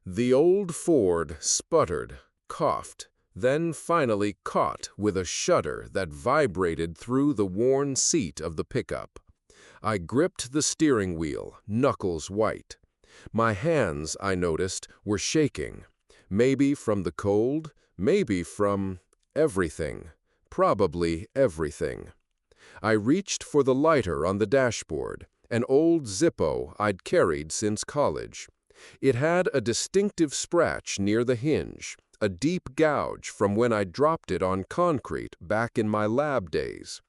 The old Ford sputtered, coughed, then finally caught with a shudder that vibrated through the worn seat of the pickup. I gripped the steering wheel, knuckles white. My hands, I noticed, were shaking. Maybe from the cold, maybe from everything. Probably everything. I reached for the lighter on the dashboard, an old Zippo I'd carried since college. It had a distinctive scratch near the hinge, a deep gouge from when I dropped it on concrete back in my lab days.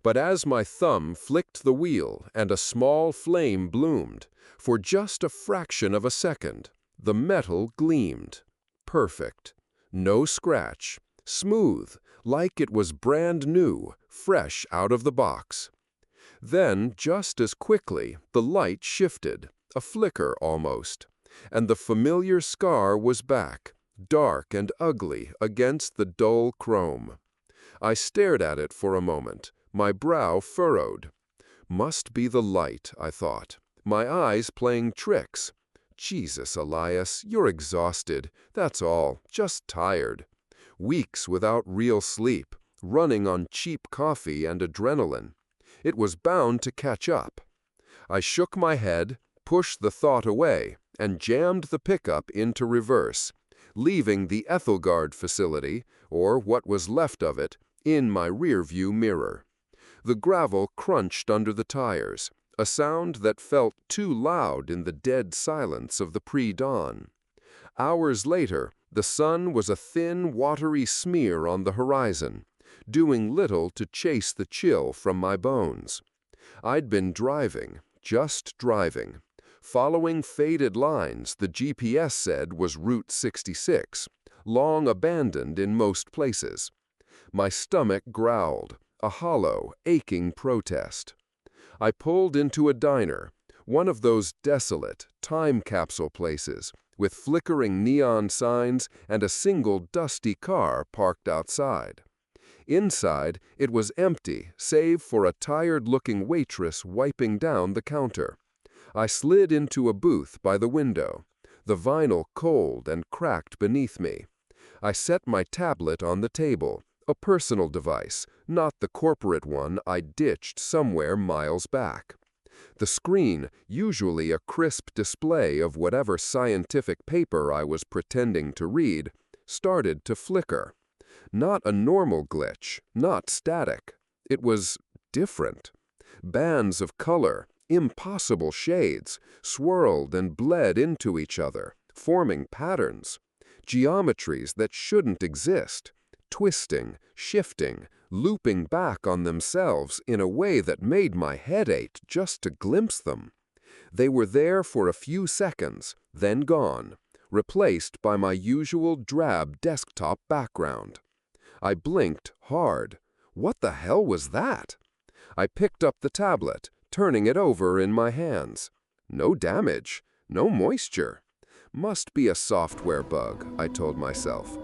But as my thumb flicked the wheel and a small flame bloomed, for just a fraction of a second, the metal gleamed. Perfect. No scratch. Smooth, like it was brand new, fresh out of the box. Then, just as quickly, the light shifted, a flicker almost, and the familiar scar was back, dark and ugly against the dull chrome. I stared at it for a moment, my brow furrowed. Must be the light, I thought. My eyes playing tricks. Jesus, Elias, you're exhausted. That's all. Just tired. Weeks without real sleep, running on cheap coffee and adrenaline. It was bound to catch up. I shook my head, pushed the thought away, and jammed the pickup into reverse, leaving the Ethelgard facility, or what was left of it, in my rearview mirror. The gravel crunched under the tires, a sound that felt too loud in the dead silence of the pre-dawn. Hours later, the sun was a thin, watery smear on the horizon, doing little to chase the chill from my bones. I'd been driving, just driving, following faded lines the GPS said was Route 66, long abandoned in most places. My stomach growled, a hollow, aching protest. I pulled into a diner, one of those desolate, time capsule places, with flickering neon signs and a single dusty car parked outside. Inside, it was empty, save for a tired-looking waitress wiping down the counter. I slid into a booth by the window, the vinyl cold and cracked beneath me. I set my tablet on the table, a personal device, not the corporate one I ditched somewhere miles back. The screen, usually a crisp display of whatever scientific paper I was pretending to read, started to flicker. Not a normal glitch, not static. It was different. Bands of color, impossible shades, swirled and bled into each other, forming patterns. Geometries that shouldn't exist, twisting, shifting, looping back on themselves in a way that made my head ache just to glimpse them. They were there for a few seconds, then gone, replaced by my usual drab desktop background. I blinked hard. What the hell was that? I picked up the tablet, turning it over in my hands. No damage, no moisture. Must be a software bug, I told myself.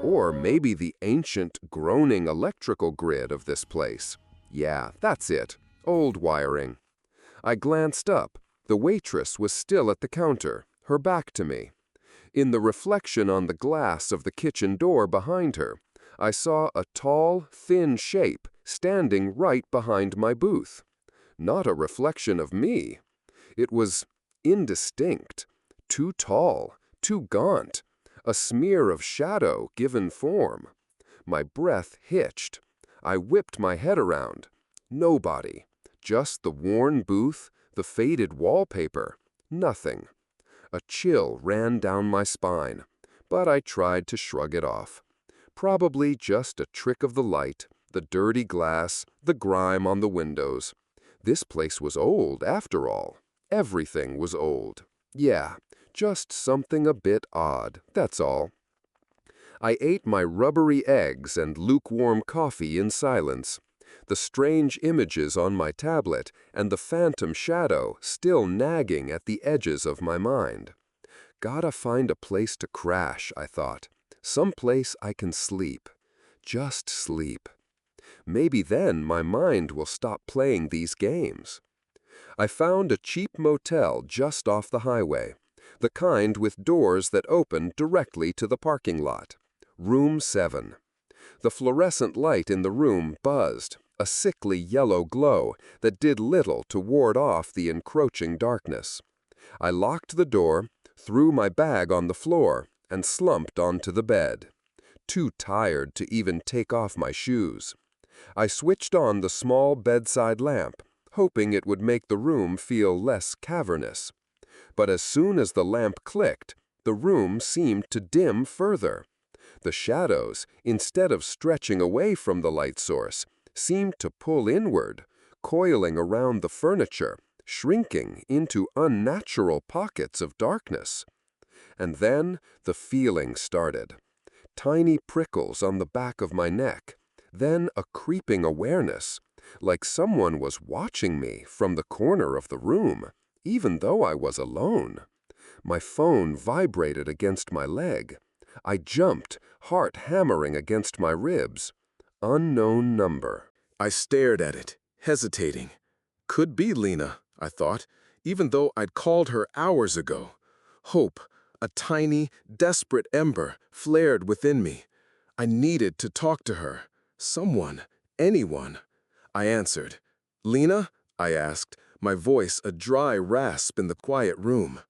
Or maybe the ancient, groaning electrical grid of this place. Yeah, that's it. Old wiring. I glanced up. The waitress was still at the counter, her back to me. In the reflection on the glass of the kitchen door behind her, I saw a tall, thin shape standing right behind my booth. Not a reflection of me. It was indistinct, too tall, too gaunt, a smear of shadow given form. My breath hitched. I whipped my head around. Nobody. Just the worn booth, the faded wallpaper. Nothing. A chill ran down my spine, but I tried to shrug it off. Probably just a trick of the light, the dirty glass, the grime on the windows. This place was old, after all. Everything was old. Yeah, just something a bit odd, that's all. I ate my rubbery eggs and lukewarm coffee in silence, the strange images on my tablet and the phantom shadow still nagging at the edges of my mind. Gotta find a place to crash, I thought. Some place I can sleep. Just sleep. Maybe then my mind will stop playing these games. I found a cheap motel just off the highway, The kind with doors that opened directly to the parking lot. Room 7. The fluorescent light in the room buzzed, a sickly yellow glow that did little to ward off the encroaching darkness. I locked the door, threw my bag on the floor, and slumped onto the bed, too tired to even take off my shoes. I switched on the small bedside lamp, hoping it would make the room feel less cavernous. But as soon as the lamp clicked, the room seemed to dim further. The shadows, instead of stretching away from the light source, seemed to pull inward, coiling around the furniture, shrinking into unnatural pockets of darkness. And then the feeling started. Tiny prickles on the back of my neck, then a creeping awareness, like someone was watching me from the corner of the room, even though I was alone. My phone vibrated against my leg. I jumped, heart hammering against my ribs. Unknown number. I stared at it, hesitating. Could be Lena, I thought, even though I'd called her hours ago. Hope, a tiny, desperate ember, flared within me. I needed to talk to her. Someone, anyone. I answered. "Lena?" I asked, my voice a dry rasp in the quiet room.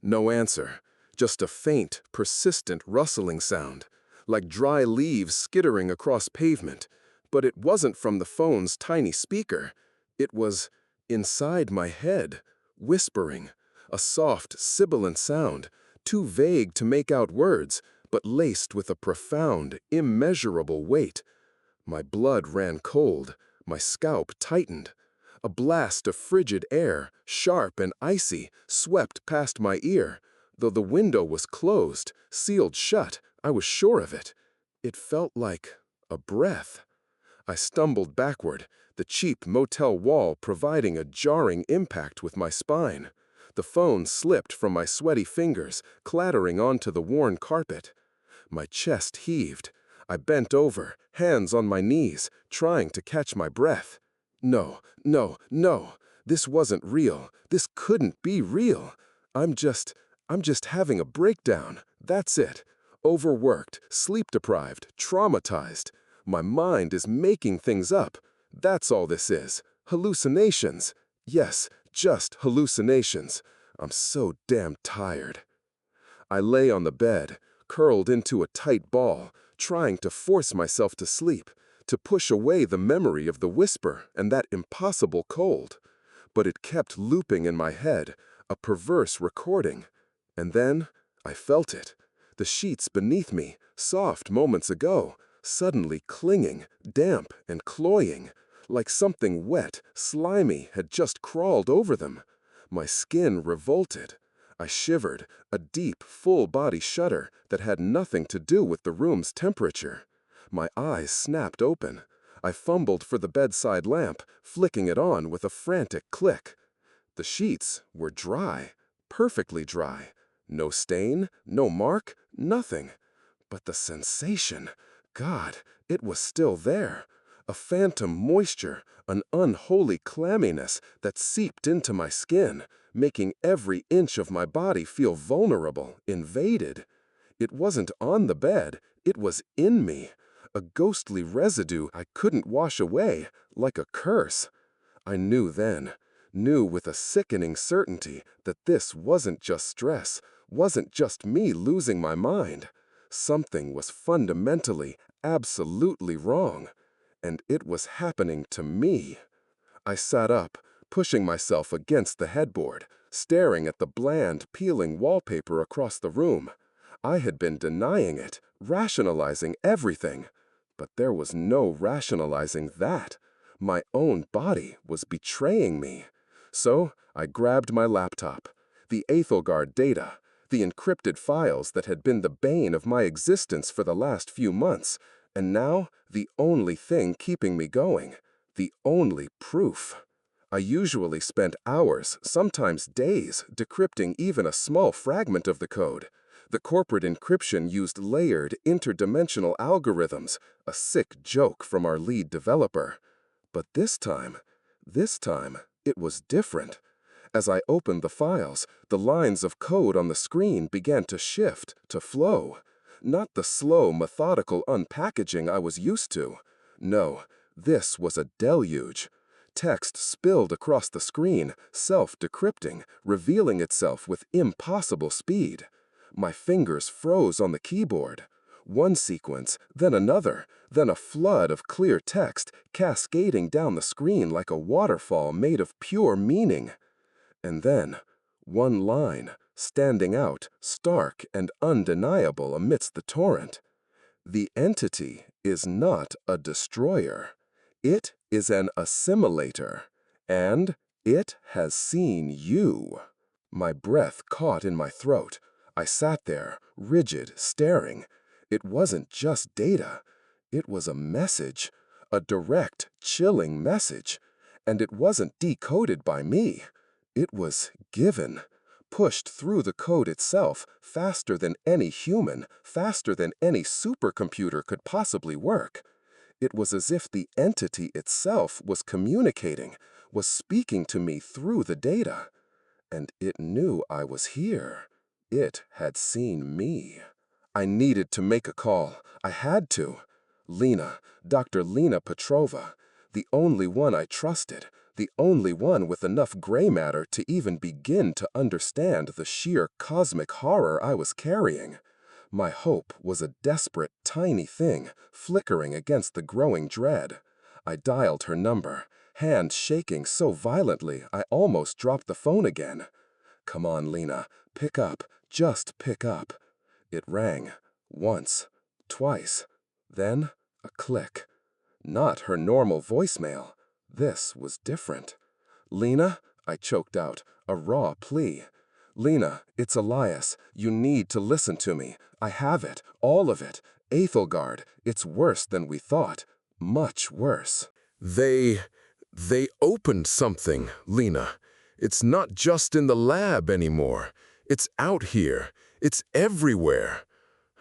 No answer, just a faint, persistent rustling sound, like dry leaves skittering across pavement. But it wasn't from the phone's tiny speaker. It was inside my head, whispering, a soft, sibilant sound, too vague to make out words, but laced with a profound, immeasurable weight. My blood ran cold, my scalp tightened. A blast of frigid air, sharp and icy, swept past my ear. Though the window was closed, sealed shut, I was sure of it. It felt like a breath. I stumbled backward, the cheap motel wall providing a jarring impact with my spine. The phone slipped from my sweaty fingers, clattering onto the worn carpet. My chest heaved. I bent over, hands on my knees, trying to catch my breath. No, no, no. This wasn't real. This couldn't be real. I'm just having a breakdown. That's it. Overworked, sleep-deprived, traumatized. My mind is making things up. That's all this is. Hallucinations. Yes, just hallucinations. I'm so damn tired. I lay on the bed, curled into a tight ball, trying to force myself to sleep, to push away the memory of the whisper and that impossible cold. But it kept looping in my head, a perverse recording. And then I felt it. The sheets beneath me, soft moments ago, suddenly clinging, damp and cloying, like something wet, slimy had just crawled over them. My skin revolted. I shivered, a deep, full-body shudder that had nothing to do with the room's temperature. My eyes snapped open. I fumbled for the bedside lamp, flicking it on with a frantic click. The sheets were dry, perfectly dry. No stain, no mark, nothing. But the sensation, God, it was still there. A phantom moisture, an unholy clamminess that seeped into my skin, making every inch of my body feel vulnerable, invaded. It wasn't on the bed, it was in me. A ghostly residue I couldn't wash away, like a curse. I knew then, knew with a sickening certainty that this wasn't just stress, wasn't just me losing my mind. Something was fundamentally, absolutely wrong, and it was happening to me. I sat up, pushing myself against the headboard, staring at the bland, peeling wallpaper across the room. I had been denying it, rationalizing everything. But there was no rationalizing that. My own body was betraying me. So I grabbed my laptop, the Aethelgard data, the encrypted files that had been the bane of my existence for the last few months, and now the only thing keeping me going, the only proof. I usually spent hours, sometimes days, decrypting even a small fragment of the code. The corporate encryption used layered, interdimensional algorithms, a sick joke from our lead developer. But this time, it was different. As I opened the files, the lines of code on the screen began to shift, to flow. Not the slow, methodical unpackaging I was used to. No, this was a deluge. Text spilled across the screen, self-decrypting, revealing itself with impossible speed. My fingers froze on the keyboard. One sequence, then another, then a flood of clear text cascading down the screen like a waterfall made of pure meaning. And then, one line, standing out, stark and undeniable amidst the torrent. The entity is not a destroyer. It is an assimilator, and it has seen you. My breath caught in my throat. I sat there, rigid, staring. It wasn't just data. It was a message, a direct, chilling message. And it wasn't decoded by me. It was given, pushed through the code itself faster than any human, faster than any supercomputer could possibly work. It was as if the entity itself was communicating, was speaking to me through the data. And it knew I was here. It had seen me. I needed to make a call. I had to. Lena, Dr. Lena Petrova, the only one I trusted, the only one with enough gray matter to even begin to understand the sheer cosmic horror I was carrying. My hope was a desperate, tiny thing, flickering against the growing dread. I dialed her number, hand shaking so violently I almost dropped the phone again. Come on, Lena, pick up, just pick up. It rang, once, twice, then a click. Not her normal voicemail. This was different. Lena, I choked out, a raw plea. Lena, it's Elias. You need to listen to me. I have it, all of it. Aethelgard, it's worse than we thought. Much worse. They opened something, Lena. It's not just in the lab anymore. It's out here. It's everywhere.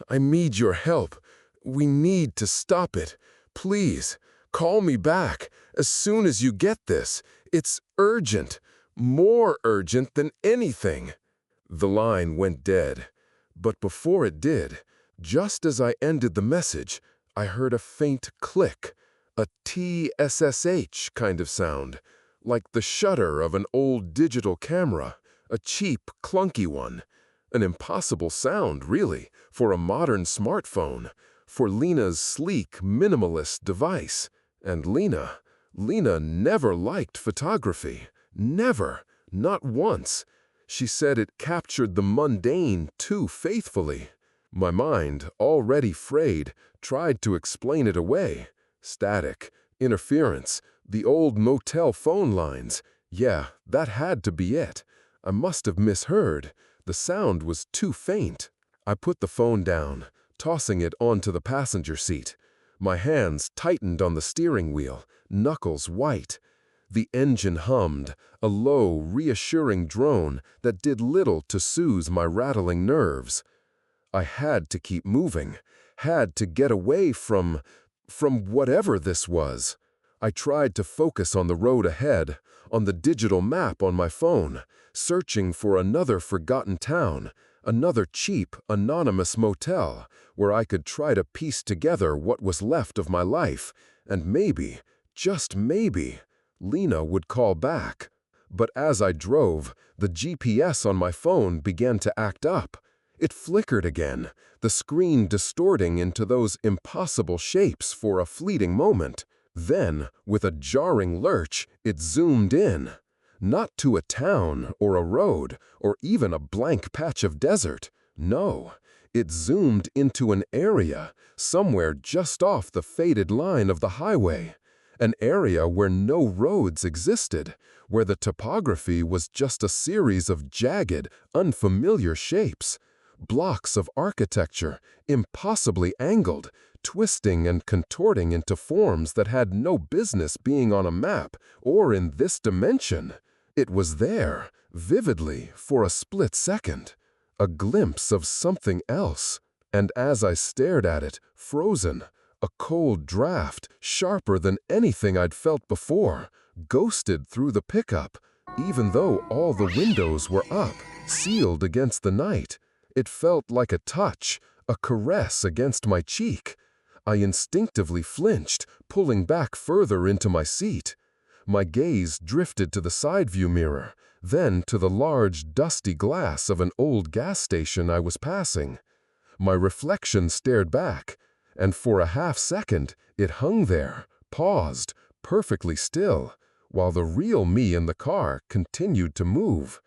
I need your help. We need to stop it. Please, call me back as soon as you get this. It's urgent. More urgent than anything. The line went dead. But before it did, just as I ended the message, I heard a faint click, a TSSH kind of sound, like the shutter of an old digital camera, a cheap, clunky one. An impossible sound, really, for a modern smartphone, for Lena's sleek, minimalist device. And Lena never liked photography. Never. Not once. She said it captured the mundane too faithfully. My mind, already frayed, tried to explain it away. Static, interference, the old motel phone lines. Yeah, that had to be it. I must have misheard. The sound was too faint. I put the phone down, tossing it onto the passenger seat. My hands tightened on the steering wheel, knuckles white. The engine hummed, a low, reassuring drone that did little to soothe my rattling nerves. I had to keep moving, had to get away from whatever this was. I tried to focus on the road ahead, on the digital map on my phone, searching for another forgotten town, another cheap, anonymous motel where I could try to piece together what was left of my life, and maybe, just maybe, Lena would call back. But as I drove, the GPS on my phone began to act up. It flickered again, the screen distorting into those impossible shapes for a fleeting moment. Then, with a jarring lurch, it zoomed in. Not to a town or a road or even a blank patch of desert. No, it zoomed into an area, somewhere just off the faded line of the highway. An area where no roads existed, where the topography was just a series of jagged, unfamiliar shapes. Blocks of architecture, impossibly angled, twisting and contorting into forms that had no business being on a map or in this dimension. It was there, vividly, for a split second, a glimpse of something else. And as I stared at it, frozen, a cold draft, sharper than anything I'd felt before, ghosted through the pickup. Even though all the windows were up, sealed against the night, it felt like a touch, a caress against my cheek. I instinctively flinched, pulling back further into my seat. My gaze drifted to the side view mirror, then to the large, dusty glass of an old gas station I was passing. My reflection stared back, and for a half-second it hung there, paused, perfectly still, while the real me in the car continued to move.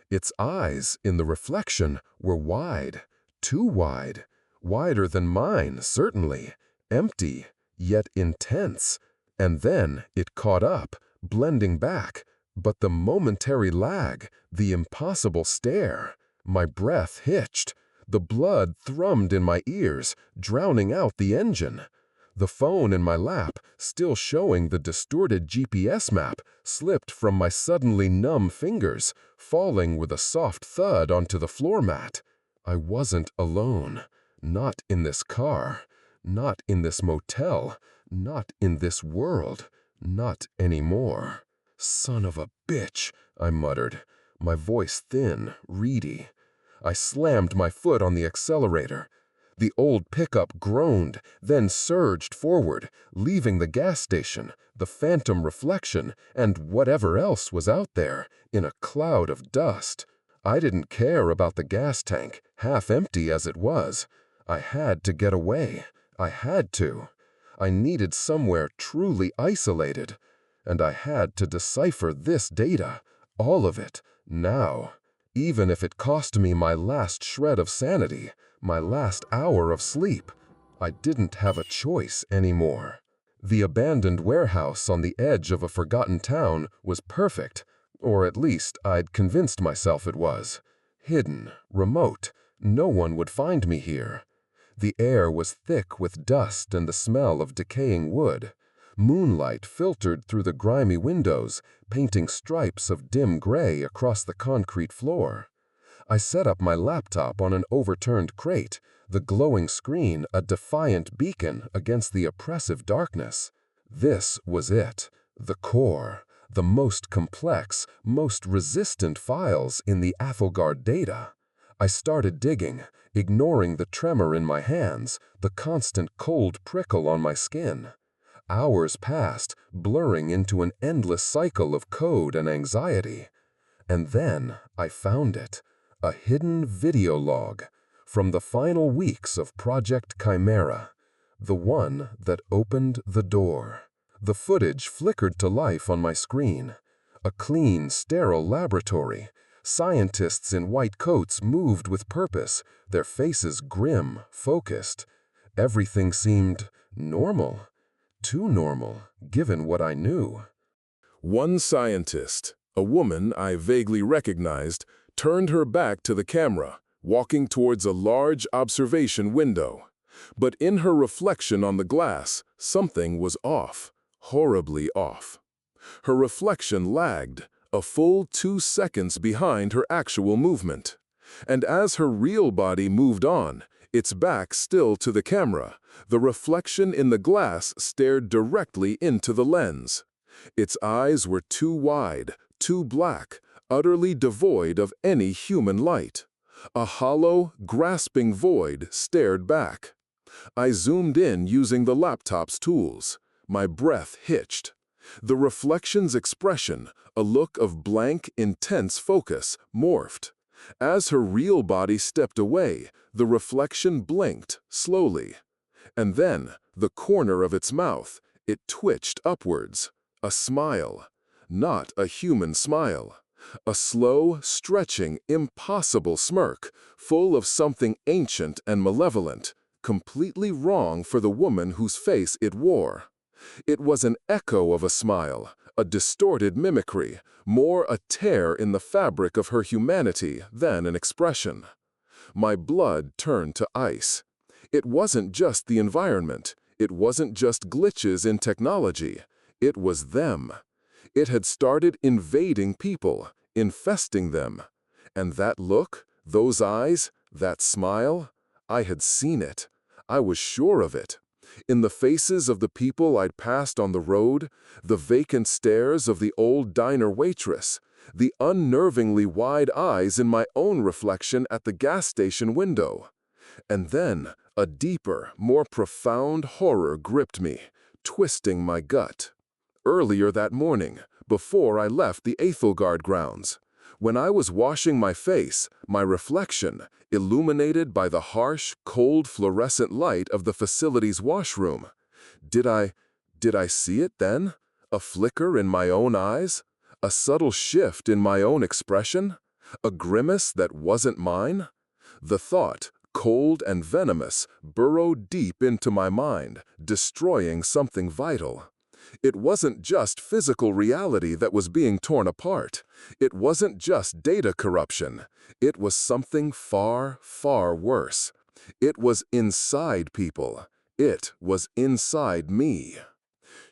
Its eyes, in the reflection, were wide, too wide, wider than mine, certainly, empty, yet intense. And then it caught up, blending back, but the momentary lag, the impossible stare, my breath hitched, the blood thrummed in my ears, drowning out the engine. The phone in my lap, still showing the distorted GPS map, slipped from my suddenly numb fingers, falling with a soft thud onto the floor mat. I wasn't alone. Not in this car. Not in this motel. Not in this world. Not anymore. "Son of a bitch," I muttered, my voice thin, reedy. I slammed my foot on the accelerator. The old pickup groaned, then surged forward, leaving the gas station, the phantom reflection, and whatever else was out there, in a cloud of dust. I didn't care about the gas tank, half empty as it was. I had to get away. I had to. I needed somewhere truly isolated. And I had to decipher this data, all of it, now. Even if it cost me my last shred of sanity, my last hour of sleep, I didn't have a choice anymore. The abandoned warehouse on the edge of a forgotten town was perfect, or at least I'd convinced myself it was. Hidden, remote, no one would find me here. The air was thick with dust and the smell of decaying wood. Moonlight filtered through the grimy windows, painting stripes of dim gray across the concrete floor. I set up my laptop on an overturned crate, the glowing screen a defiant beacon against the oppressive darkness. This was it, the core, the most complex, most resistant files in the Athelgard data. I started digging, ignoring the tremor in my hands, the constant cold prickle on my skin. Hours passed, blurring into an endless cycle of code and anxiety. And then I found it, a hidden video log from the final weeks of Project Chimera, the one that opened the door. The footage flickered to life on my screen. A clean, sterile laboratory. Scientists in white coats moved with purpose, their faces grim, focused. Everything seemed normal. Too normal, given what I knew. One scientist, a woman I vaguely recognized, turned her back to the camera, walking towards a large observation window. But in her reflection on the glass, something was off, horribly off. Her reflection lagged, a full 2 seconds behind her actual movement. And as her real body moved on, its back still to the camera, the reflection in the glass stared directly into the lens. Its eyes were too wide, too black, utterly devoid of any human light. A hollow, grasping void stared back. I zoomed in using the laptop's tools. My breath hitched. The reflection's expression, a look of blank, intense focus, morphed. As her real body stepped away, the reflection blinked, slowly. And then, the corner of its mouth, it twitched upwards. A smile. Not a human smile. A slow, stretching, impossible smirk, full of something ancient and malevolent, completely wrong for the woman whose face it wore. It was an echo of a smile, a distorted mimicry, more a tear in the fabric of her humanity than an expression. My blood turned to ice. It wasn't just the environment. It wasn't just glitches in technology. It was them. It had started invading people, infesting them. And that look, those eyes, that smile, I had seen it. I was sure of it. In the faces of the people I'd passed on the road, the vacant stares of the old diner waitress, the unnervingly wide eyes in my own reflection at the gas station window. And then a deeper, more profound horror gripped me, twisting my gut. Earlier that morning, before I left the Ethelgard grounds, when I was washing my face, my reflection, illuminated by the harsh, cold fluorescent light of the facility's washroom, did I see it then? A flicker in my own eyes? A subtle shift in my own expression? A grimace that wasn't mine? The thought, cold and venomous, burrowed deep into my mind, destroying something vital. It wasn't just physical reality that was being torn apart. It wasn't just data corruption. It was something far, far worse. It was inside people. It was inside me.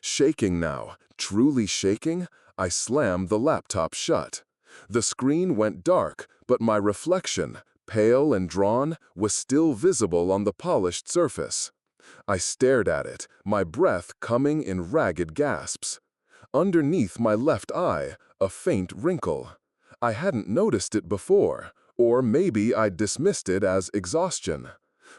Shaking now, truly shaking, I slammed the laptop shut. The screen went dark, but my reflection, pale and drawn, was still visible on the polished surface. I stared at it, my breath coming in ragged gasps. Underneath my left eye, a faint wrinkle. I hadn't noticed it before, or maybe I'd dismissed it as exhaustion.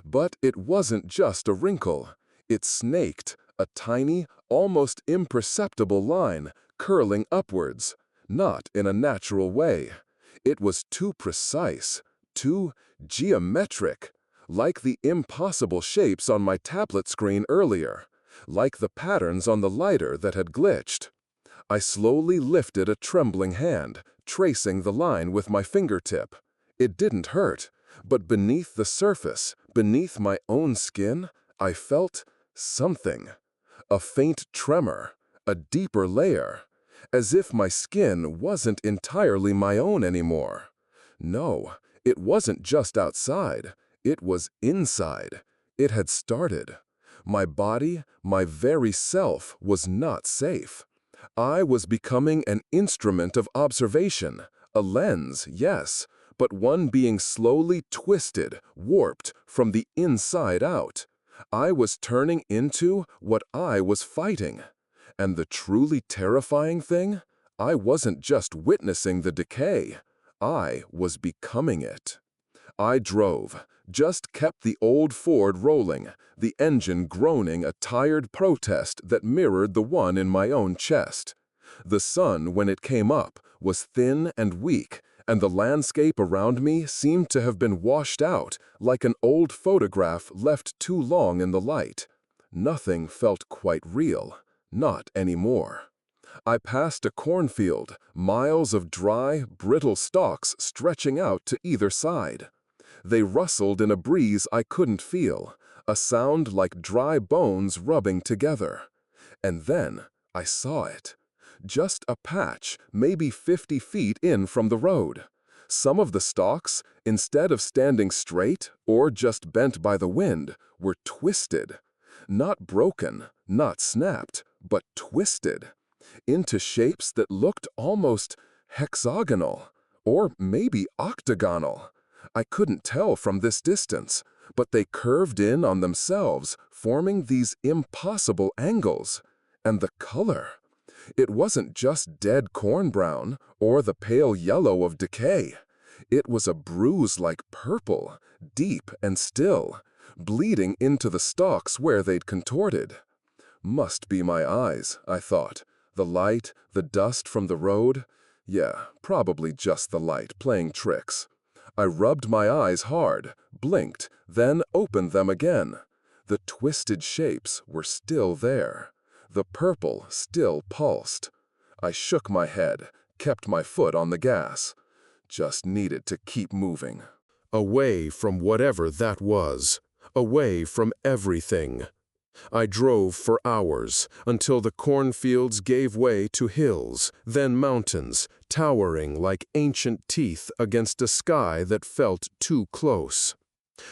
But it wasn't just a wrinkle. It snaked, a tiny, almost imperceptible line, curling upwards, not in a natural way. It was too precise, too geometric, like the impossible shapes on my tablet screen earlier, like the patterns on the lighter that had glitched. I slowly lifted a trembling hand, tracing the line with my fingertip. It didn't hurt, but beneath the surface, beneath my own skin, I felt something. A faint tremor, a deeper layer, as if my skin wasn't entirely my own anymore. No, it wasn't just outside. It was inside. It had started. My body, my very self, was not safe. I was becoming an instrument of observation, a lens, yes, but one being slowly twisted, warped from the inside out. I was turning into what I was fighting. And the truly terrifying thing? I wasn't just witnessing the decay. I was becoming it. I drove, just kept the old Ford rolling, the engine groaning a tired protest that mirrored the one in my own chest. The sun, when it came up, was thin and weak, and the landscape around me seemed to have been washed out, like an old photograph left too long in the light. Nothing felt quite real, not anymore. I passed a cornfield, miles of dry, brittle stalks stretching out to either side. They rustled in a breeze I couldn't feel, a sound like dry bones rubbing together. And then I saw it. Just a patch, maybe 50 feet in from the road. Some of the stalks, instead of standing straight or just bent by the wind, were twisted. Not broken, not snapped, but twisted. Into shapes that looked almost hexagonal, or maybe octagonal. I couldn't tell from this distance, but they curved in on themselves, forming these impossible angles. And the color. It wasn't just dead corn brown or the pale yellow of decay. It was a bruise-like purple, deep and still, bleeding into the stalks where they'd contorted. Must be my eyes, I thought. The light, the dust from the road. Yeah, probably just the light playing tricks. I rubbed my eyes hard, blinked, then opened them again. The twisted shapes were still there. The purple still pulsed. I shook my head, kept my foot on the gas. Just needed to keep moving. Away from whatever that was. Away from everything. I drove for hours, until the cornfields gave way to hills, then mountains, towering like ancient teeth against a sky that felt too close.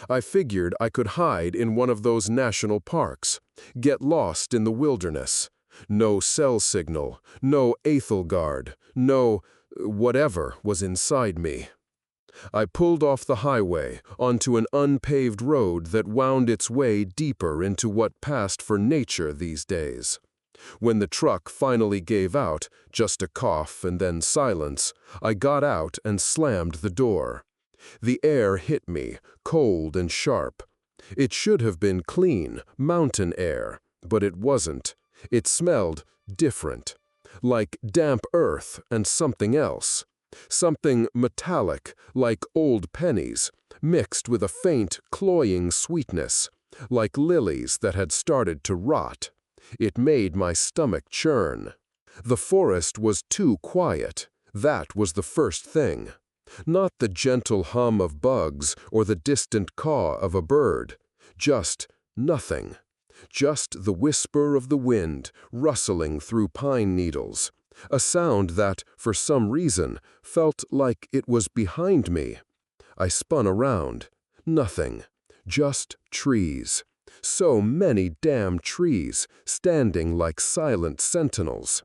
I figured I could hide in one of those national parks, get lost in the wilderness. No cell signal, no Ethelgard, no whatever was inside me. I pulled off the highway onto an unpaved road that wound its way deeper into what passed for nature these days. When the truck finally gave out, just a cough and then silence, I got out and slammed the door. The air hit me, cold and sharp. It should have been clean, mountain air, but it wasn't. It smelled different, like damp earth and something else. Something metallic, like old pennies, mixed with a faint, cloying sweetness, like lilies that had started to rot. It made my stomach churn. The forest was too quiet. That was the first thing. Not the gentle hum of bugs or the distant caw of a bird. Just nothing. Just the whisper of the wind rustling through pine needles. A sound that, for some reason, felt like it was behind me. I spun around. Nothing. Just trees. So many damn trees, standing like silent sentinels.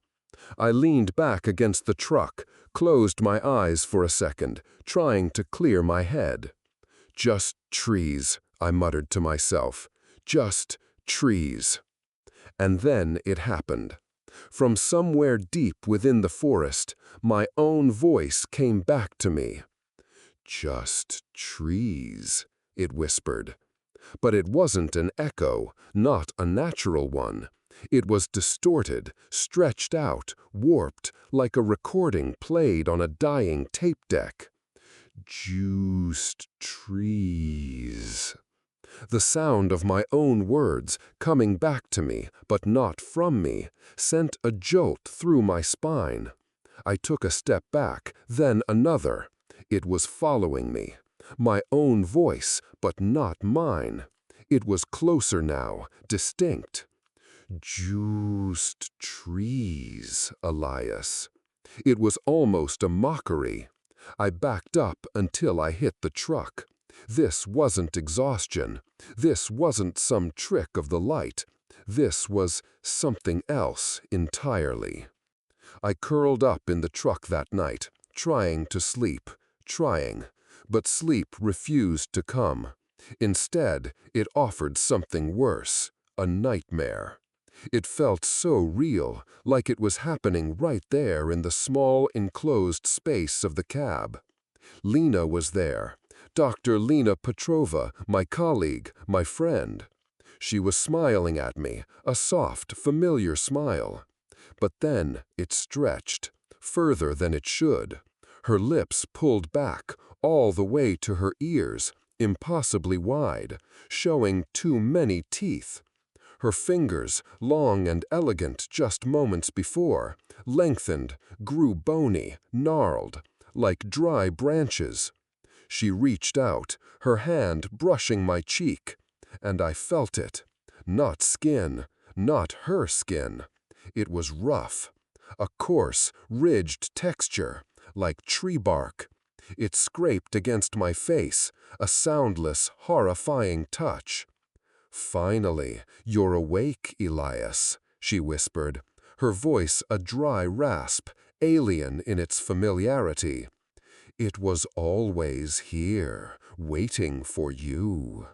I leaned back against the truck, closed my eyes for a second, trying to clear my head. Just trees, I muttered to myself. Just trees. And then it happened. From somewhere deep within the forest, my own voice came back to me. Just trees, it whispered. But it wasn't an echo, not a natural one. It was distorted, stretched out, warped, like a recording played on a dying tape deck. Just trees. The sound of my own words, coming back to me, but not from me, sent a jolt through my spine. I took a step back, then another. It was following me. My own voice, but not mine. It was closer now, distinct. Just trees, Elias. It was almost a mockery. I backed up until I hit the truck. This wasn't exhaustion. This wasn't some trick of the light. This was something else entirely. I curled up in the truck that night, trying to sleep, trying. But sleep refused to come. Instead, it offered something worse, a nightmare. It felt so real, like it was happening right there in the small, enclosed space of the cab. Lena was there. Dr. Lena Petrova, my colleague, my friend. She was smiling at me, a soft, familiar smile. But then it stretched, further than it should. Her lips pulled back, all the way to her ears, impossibly wide, showing too many teeth. Her fingers, long and elegant just moments before, lengthened, grew bony, gnarled, like dry branches. She reached out, her hand brushing my cheek, and I felt it. Not skin, not her skin. It was rough, a coarse, ridged texture, like tree bark. It scraped against my face, a soundless, horrifying touch. "Finally, you're awake, Elias," she whispered, her voice a dry rasp, alien in its familiarity. "It was always here, waiting for you."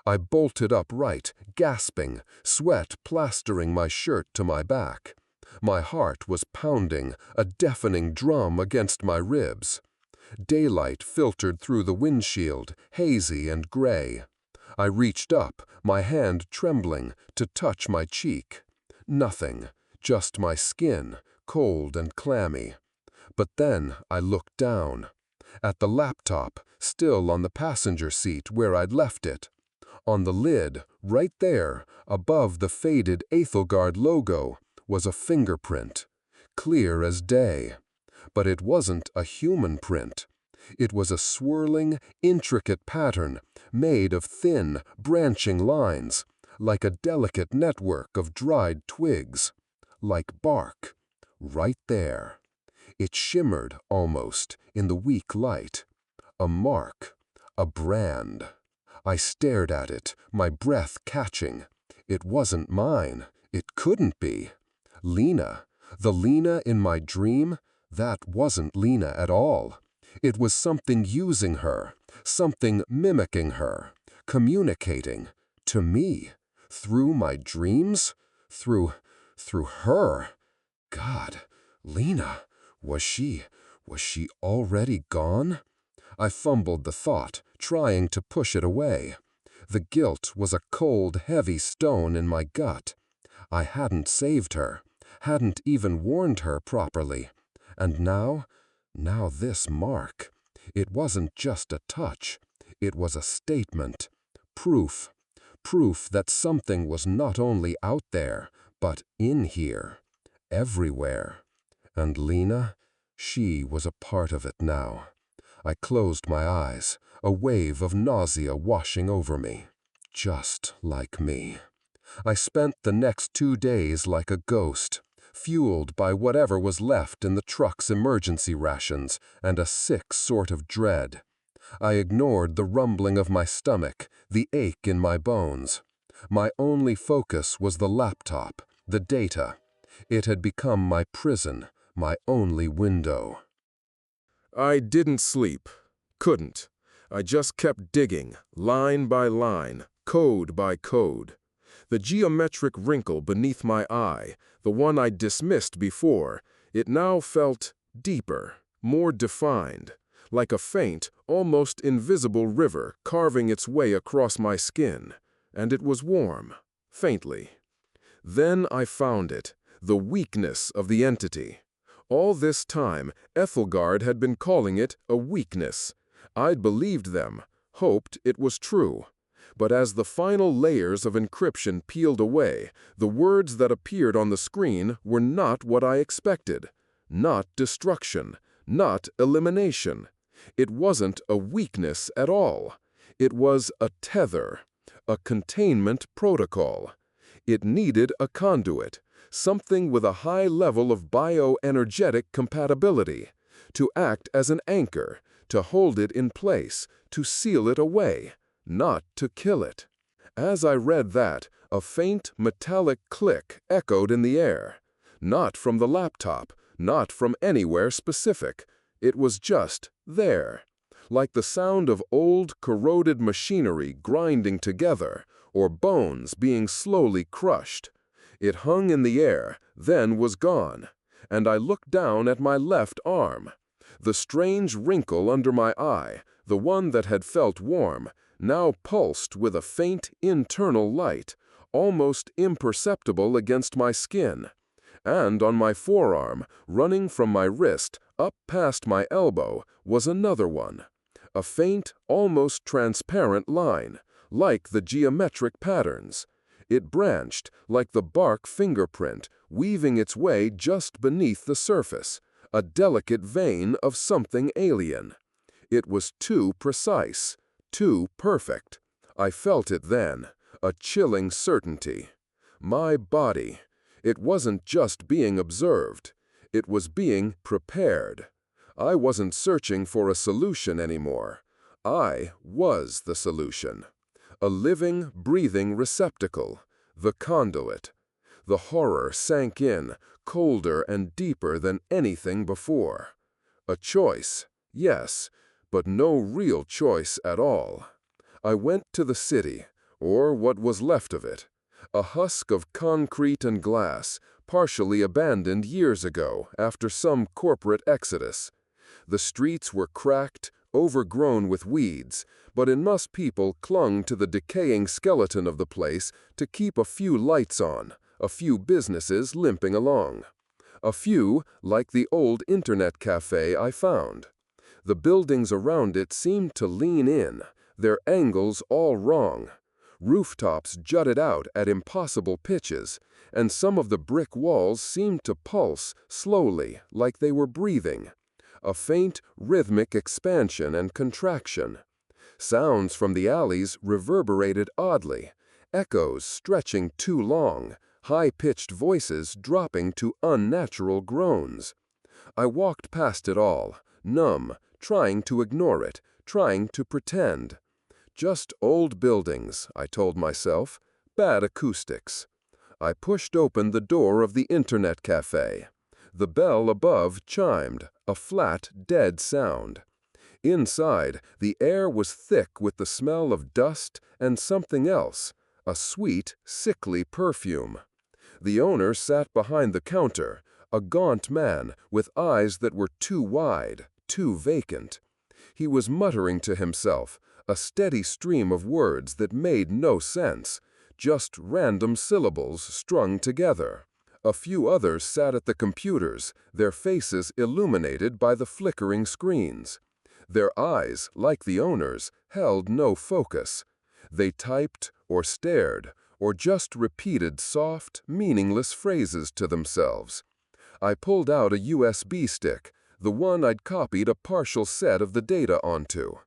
I bolted upright, gasping, sweat plastering my shirt to my back. My heart was pounding, a deafening drum against my ribs. Daylight filtered through the windshield, hazy and gray. I reached up, my hand trembling, to touch my cheek. Nothing, just my skin, cold and clammy. But then I looked down. At the laptop, still on the passenger seat where I'd left it. On the lid, right there, above the faded Ethelgard logo, was a fingerprint, clear as day. But it wasn't a human print. It was a swirling, intricate pattern made of thin, branching lines, like a delicate network of dried twigs, like bark, right there. It shimmered, almost, in the weak light. A mark, a brand. I stared at it, my breath catching. It wasn't mine. It couldn't be. Lena, the Lena in my dream, that wasn't Lena at all. It was something using her, something mimicking her, communicating, to me, through my dreams, through Through her? God, Lena, was she already gone? I fumbled the thought, trying to push it away. The guilt was a cold, heavy stone in my gut. I hadn't saved her, hadn't even warned her properly. And now this mark. It wasn't just a touch. It was a statement. Proof. Proof that something was not only out there, but in here. Everywhere. And Lena, she was a part of it now. I closed my eyes, a wave of nausea washing over me. Just like me. I spent the next 2 days like a ghost, fueled by whatever was left in the truck's emergency rations and a sick sort of dread. I ignored the rumbling of my stomach, the ache in my bones. My only focus was the laptop, the data. It had become my prison, my only window. I didn't sleep. Couldn't. I just kept digging, line by line, code by code. The geometric wrinkle beneath my eye, the one I'd dismissed before, it now felt deeper, more defined, like a faint, almost invisible river carving its way across my skin, and it was warm, faintly. Then I found it, the weakness of the entity. All this time, Ethelgard had been calling it a weakness. I'd believed them, hoped it was true. But as the final layers of encryption peeled away, the words that appeared on the screen were not what I expected. Not destruction, not elimination. It wasn't a weakness at all. It was a tether, a containment protocol. It needed a conduit, something with a high level of bioenergetic compatibility, to act as an anchor, to hold it in place, to seal it away, not to kill it. As I read that, a faint metallic click echoed in the air. Not from the laptop, not from anywhere specific. It was just there, like the sound of old, corroded machinery grinding together, or bones being slowly crushed. It hung in the air, then was gone, and I looked down at my left arm. The strange wrinkle under my eye, the one that had felt warm, now pulsed with a faint internal light, almost imperceptible against my skin. And on my forearm, running from my wrist up past my elbow, was another one. A faint, almost transparent line, like the geometric patterns. It branched, like the bark fingerprint, weaving its way just beneath the surface, a delicate vein of something alien. It was too precise, too perfect. I felt it then, a chilling certainty. My body. It wasn't just being observed. It was being prepared. I wasn't searching for a solution anymore. I was the solution. A living, breathing receptacle, the conduit. The horror sank in, colder and deeper than anything before. A choice, yes, but no real choice at all. I went to the city, or what was left of it, a husk of concrete and glass, partially abandoned years ago after some corporate exodus. The streets were cracked, overgrown with weeds, but enough people clung to the decaying skeleton of the place to keep a few lights on, a few businesses limping along. A few, like the old internet cafe I found. The buildings around it seemed to lean in, their angles all wrong. Rooftops jutted out at impossible pitches, and some of the brick walls seemed to pulse slowly, like they were breathing. A faint, rhythmic expansion and contraction. Sounds from the alleys reverberated oddly, echoes stretching too long, high-pitched voices dropping to unnatural groans. I walked past it all, numb, trying to ignore it, trying to pretend. Just old buildings, I told myself, bad acoustics. I pushed open the door of the internet cafe. The bell above chimed, a flat, dead sound. Inside, the air was thick with the smell of dust and something else, a sweet, sickly perfume. The owner sat behind the counter, a gaunt man with eyes that were too wide, too vacant. He was muttering to himself, a steady stream of words that made no sense, just random syllables strung together. A few others sat at the computers, their faces illuminated by the flickering screens. Their eyes, like the owner's, held no focus. They typed or stared, or just repeated soft, meaningless phrases to themselves. I pulled out a USB stick, the one I'd copied a partial set of the data onto.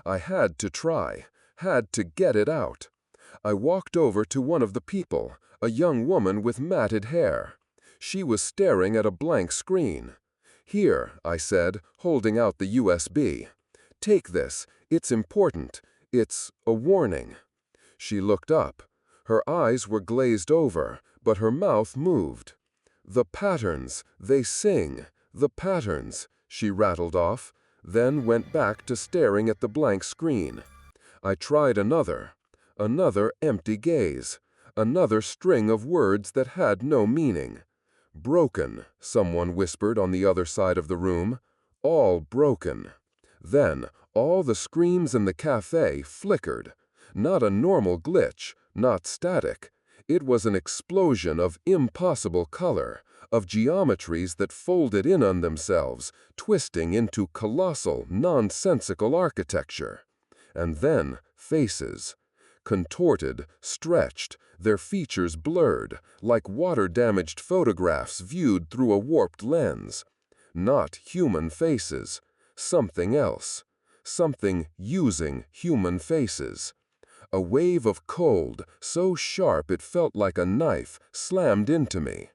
I had to try, had to get it out. I walked over to one of the people, a young woman with matted hair. She was staring at a blank screen. "Here," I said, holding out the USB. "Take this. It's important. It's a warning." She looked up. Her eyes were glazed over, but her mouth moved. "The patterns, they sing. The patterns," she rattled off, then went back to staring at the blank screen. I tried another empty gaze, another string of words that had no meaning. "Broken," someone whispered on the other side of the room. "All broken." Then all the screens in the cafe flickered. Not a normal glitch, not static. It was an explosion of impossible color, of geometries that folded in on themselves, twisting into colossal, nonsensical architecture. And then faces. Contorted, stretched, their features blurred, like water-damaged photographs viewed through a warped lens. Not human faces. Something else. Something using human faces. A wave of cold, so sharp it felt like a knife, slammed into me.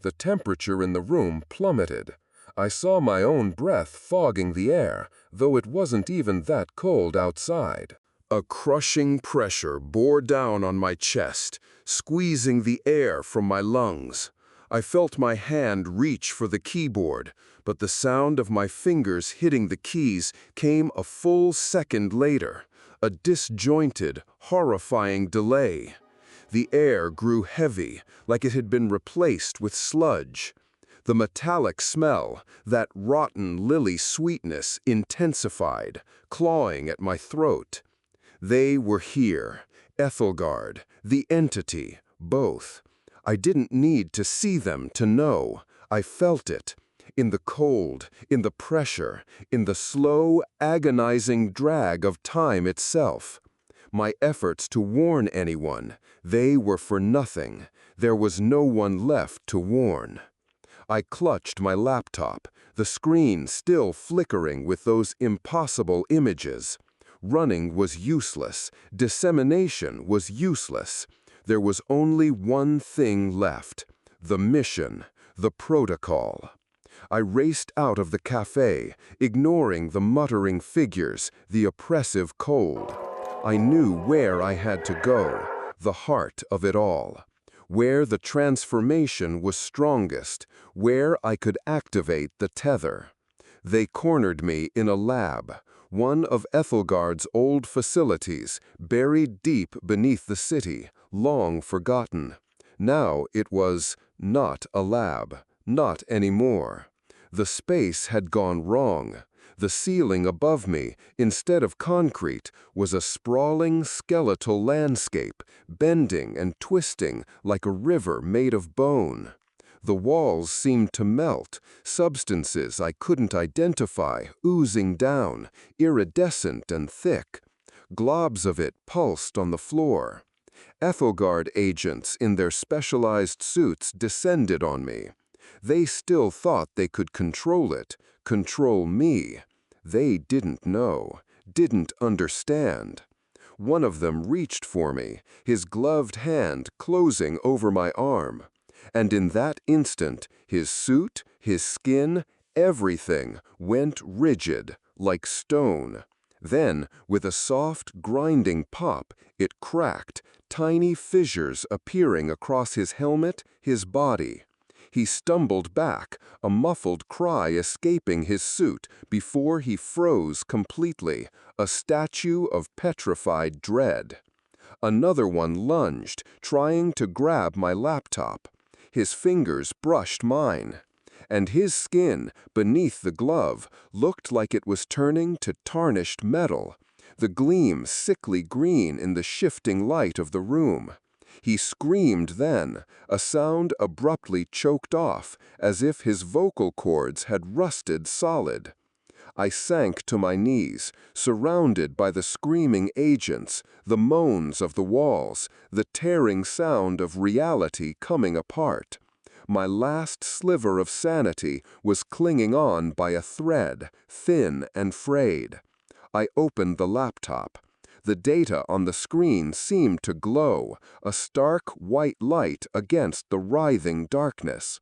The temperature in the room plummeted. I saw my own breath fogging the air, though it wasn't even that cold outside. A crushing pressure bore down on my chest, squeezing the air from my lungs. I felt my hand reach for the keyboard, but the sound of my fingers hitting the keys came a full second later, a disjointed, horrifying delay. The air grew heavy, like it had been replaced with sludge. The metallic smell, that rotten lily sweetness, intensified, clawing at my throat. They were here, Ethelgard, the entity, both. I didn't need to see them to know. I felt it. In the cold, in the pressure, in the slow, agonizing drag of time itself. My efforts to warn anyone, they were for nothing. There was no one left to warn. I clutched my laptop, the screen still flickering with those impossible images. Running was useless. Dissemination was useless. There was only one thing left: the mission, the protocol. I raced out of the cafe, ignoring the muttering figures, the oppressive cold. I knew where I had to go, the heart of it all. Where the transformation was strongest, where I could activate the tether. They cornered me in a lab, one of Ethelgard's old facilities, buried deep beneath the city, long forgotten. Now it was not a lab, not anymore. The space had gone wrong. The ceiling above me, instead of concrete, was a sprawling, skeletal landscape, bending and twisting like a river made of bone. The walls seemed to melt, substances I couldn't identify oozing down, iridescent and thick. Globs of it pulsed on the floor. Ethelgard agents in their specialized suits descended on me. They still thought they could control it, control me. They didn't know, didn't understand. One of them reached for me, his gloved hand closing over my arm. And in that instant, his suit, his skin, everything went rigid, like stone. Then, with a soft, grinding pop, it cracked, tiny fissures appearing across his helmet, his body. He stumbled back, a muffled cry escaping his suit before he froze completely, a statue of petrified dread. Another one lunged, trying to grab my laptop. His fingers brushed mine, and his skin, beneath the glove, looked like it was turning to tarnished metal, the gleam sickly green in the shifting light of the room. He screamed then, a sound abruptly choked off, as if his vocal cords had rusted solid. I sank to my knees, surrounded by the screaming agents, the moans of the walls, the tearing sound of reality coming apart. My last sliver of sanity was clinging on by a thread, thin and frayed. I opened the laptop. The data on the screen seemed to glow, a stark white light against the writhing darkness.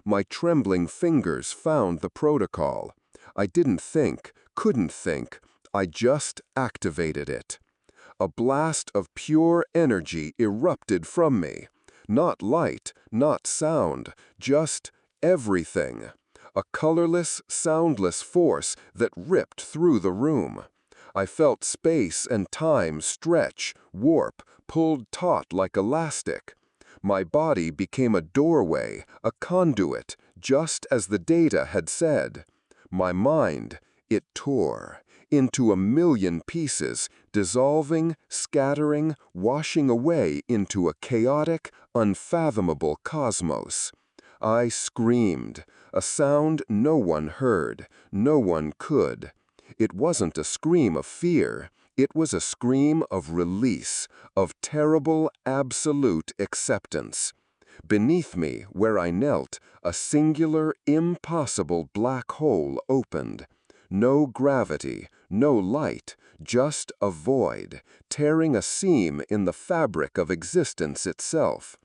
My trembling fingers found the protocol. I didn't think, couldn't think, I just activated it. A blast of pure energy erupted from me. Not light, not sound, just everything. A colorless, soundless force that ripped through the room. I felt space and time stretch, warp, pulled taut like elastic. My body became a doorway, a conduit, just as the data had said. My mind, it tore into a million pieces, dissolving, scattering, washing away into a chaotic, unfathomable cosmos. I screamed, a sound no one heard, no one could. It wasn't a scream of fear, it was a scream of release, of terrible, absolute acceptance. Beneath me, where I knelt, a singular, impossible black hole opened. No gravity, no light, just a void, tearing a seam in the fabric of existence itself.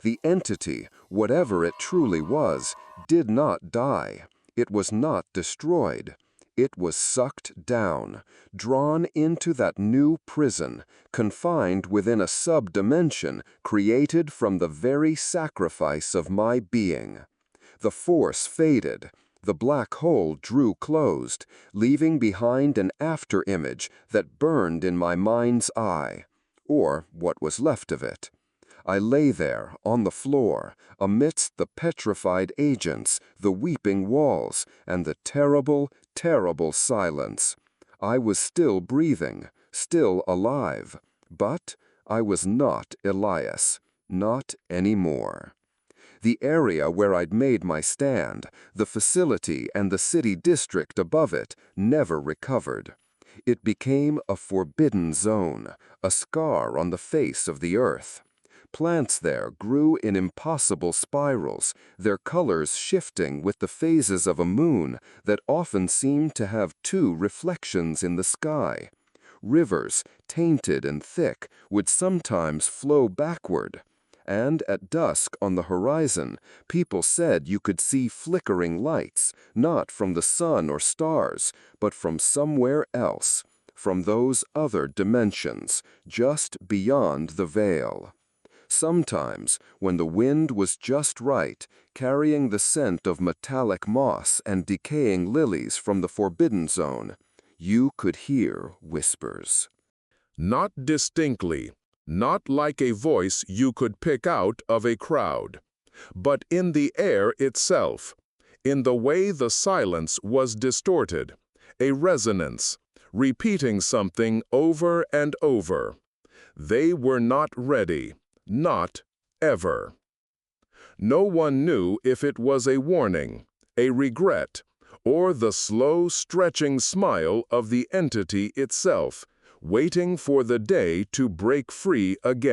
The entity, whatever it truly was, did not die. It was not destroyed. It was sucked down, drawn into that new prison, confined within a sub-dimension created from the very sacrifice of my being. The force faded. The black hole drew closed, leaving behind an after-image that burned in my mind's eye, or what was left of it. I lay there, on the floor, amidst the petrified agents, the weeping walls, and the terrible, terrible silence. I was still breathing, still alive, but I was not Elias, not anymore. The area where I'd made my stand, the facility and the city district above it, never recovered. It became a forbidden zone, a scar on the face of the earth. Plants there grew in impossible spirals, their colors shifting with the phases of a moon that often seemed to have two reflections in the sky. Rivers, tainted and thick, would sometimes flow backward. And at dusk on the horizon, people said you could see flickering lights, not from the sun or stars, but from somewhere else, from those other dimensions, just beyond the veil. Sometimes, when the wind was just right, carrying the scent of metallic moss and decaying lilies from the forbidden zone, you could hear whispers. Not distinctly, not like a voice you could pick out of a crowd, but in the air itself, in the way the silence was distorted, a resonance, repeating something over and over. They were not ready, not ever. No one knew if it was a warning, a regret, or the slow stretching smile of the entity itself, waiting for the day to break free again.